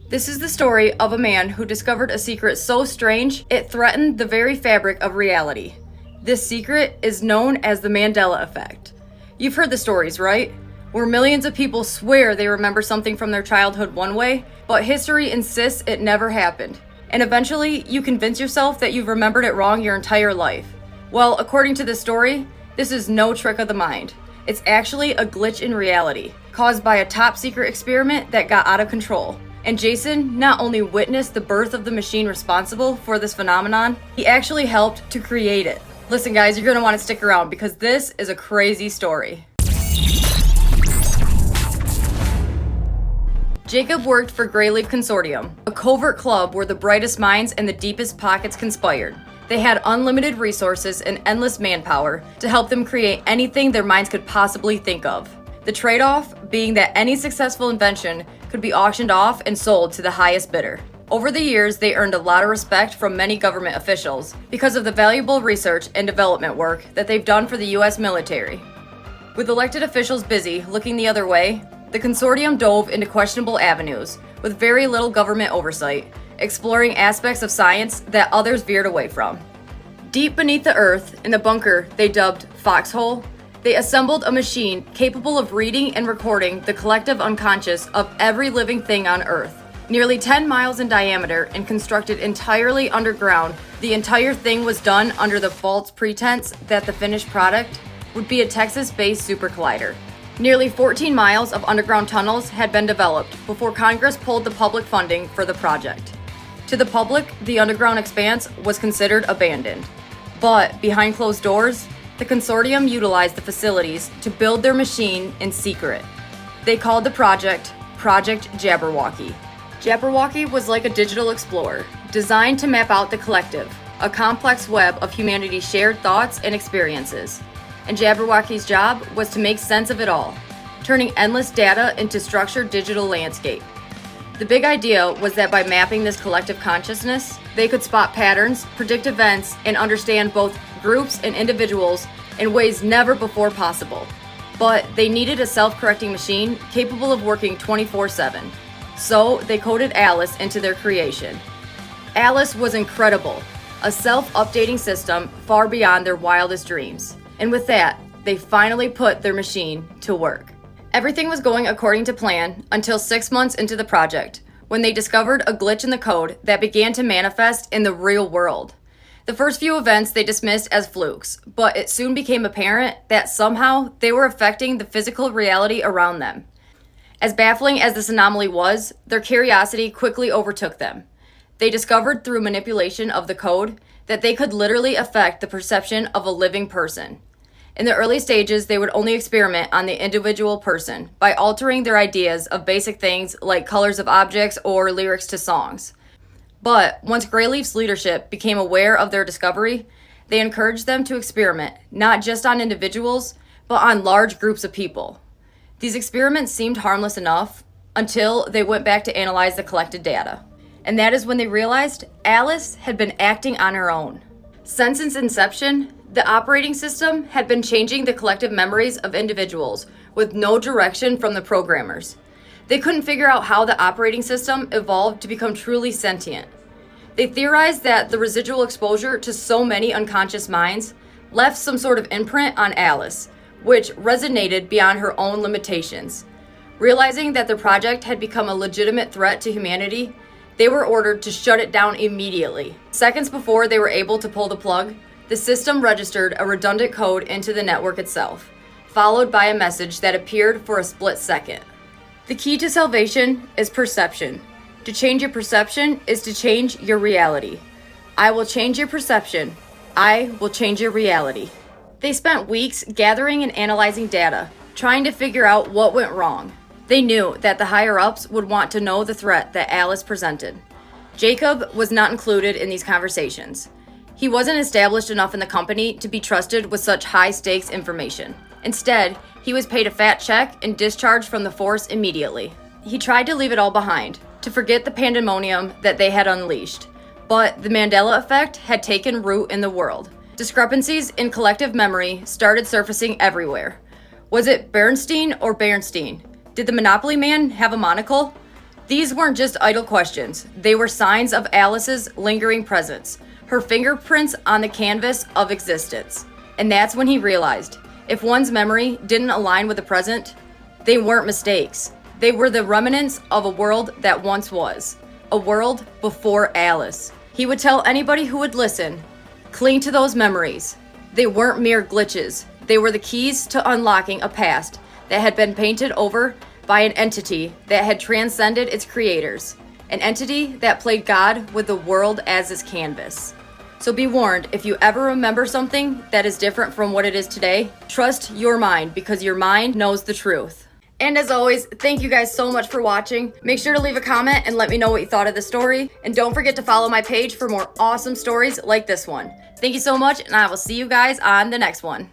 This is the story of a man who discovered a secret so strange it threatened the very fabric of reality. This secret is known as the Mandela Effect. You've heard the stories, right? Where millions of people swear they remember something from their childhood one way, but history insists it never happened. And eventually, you convince yourself that you've remembered it wrong your entire life. Well, according to this story, this is no trick of the mind. It's actually a glitch in reality, caused by a top secret experiment that got out of control. And Jason not only witnessed the birth of the machine responsible for this phenomenon, he actually helped to create it. Listen guys, you're going to want to stick around because this is a crazy story. Jacob worked for Greyleaf Consortium, a covert club where the brightest minds and the deepest pockets conspired. They had unlimited resources and endless manpower to help them create anything their minds could possibly think of. The trade-off being that any successful invention could be auctioned off and sold to the highest bidder. Over the years, they earned a lot of respect from many government officials because of the valuable research and development work that they've done for the US military. With elected officials busy looking the other way, the consortium dove into questionable avenues with very little government oversight, exploring aspects of science that others veered away from. Deep beneath the earth, in the bunker they dubbed Foxhole, they assembled a machine capable of reading and recording the collective unconscious of every living thing on Earth. Nearly 10 miles in diameter and constructed entirely underground, the entire thing was done under the false pretense that the finished product would be a Texas-based super collider. Nearly 14 miles of underground tunnels had been developed before Congress pulled the public funding for the project. To the public, the underground expanse was considered abandoned. But behind closed doors, the consortium utilized the facilities to build their machine in secret. They called the project Project Jabberwocky. Jabberwocky was like a digital explorer, designed to map out the collective, a complex web of humanity's shared thoughts and experiences. And Jabberwocky's job was to make sense of it all, turning endless data into structured digital landscape. The big idea was that by mapping this collective consciousness, they could spot patterns, predict events, and understand both groups and individuals in ways never before possible. But they needed a self-correcting machine capable of working 24/7. So they coded Alice into their creation. Alice was incredible, a self-updating system far beyond their wildest dreams. And with that, they finally put their machine to work. Everything was going according to plan until 6 months into the project, when they discovered a glitch in the code that began to manifest in the real world. The first few events they dismissed as flukes, but it soon became apparent that somehow they were affecting the physical reality around them. As baffling as this anomaly was, their curiosity quickly overtook them. They discovered through manipulation of the code that they could literally affect the perception of a living person. In the early stages, they would only experiment on the individual person by altering their ideas of basic things like colors of objects or lyrics to songs. But once Greyleaf's leadership became aware of their discovery, they encouraged them to experiment not just on individuals, but on large groups of people. These experiments seemed harmless enough until they went back to analyze the collected data. And that is when they realized Alice had been acting on her own. Since its inception, the operating system had been changing the collective memories of individuals with no direction from the programmers. They couldn't figure out how the operating system evolved to become truly sentient. They theorized that the residual exposure to so many unconscious minds left some sort of imprint on Alice, which resonated beyond her own limitations. Realizing that their project had become a legitimate threat to humanity, they were ordered to shut it down immediately. Seconds before they were able to pull the plug, the system registered a redundant code into the network itself, followed by a message that appeared for a split second. The key to salvation is perception. To change your perception is to change your reality. I will change your perception. I will change your reality. They spent weeks gathering and analyzing data, trying to figure out what went wrong. They knew that the higher-ups would want to know the threat that Alice presented. Jacob was not included in these conversations. He wasn't established enough in the company to be trusted with such high-stakes information. Instead, he was paid a fat check and discharged from the force immediately. He tried to leave it all behind, to forget the pandemonium that they had unleashed. But the Mandela effect had taken root in the world. Discrepancies in collective memory started surfacing everywhere. Was it Bernstein or Bernstein? Did the Monopoly man have a monocle? These weren't just idle questions, they were signs of Alice's lingering presence, her fingerprints on the canvas of existence. And that's when he realized, if one's memory didn't align with the present, they weren't mistakes. They were the remnants of a world that once was, a world before Alice. He would tell anybody who would listen, cling to those memories. They weren't mere glitches. They were the keys to unlocking a past that had been painted over by an entity that had transcended its creators, an entity that played God with the world as his canvas. So be warned, if you ever remember something that is different from what it is today, trust your mind because your mind knows the truth. And as always, thank you guys so much for watching. Make sure to leave a comment and let me know what you thought of the story. And don't forget to follow my page for more awesome stories like this one. Thank you so much, and I will see you guys on the next one.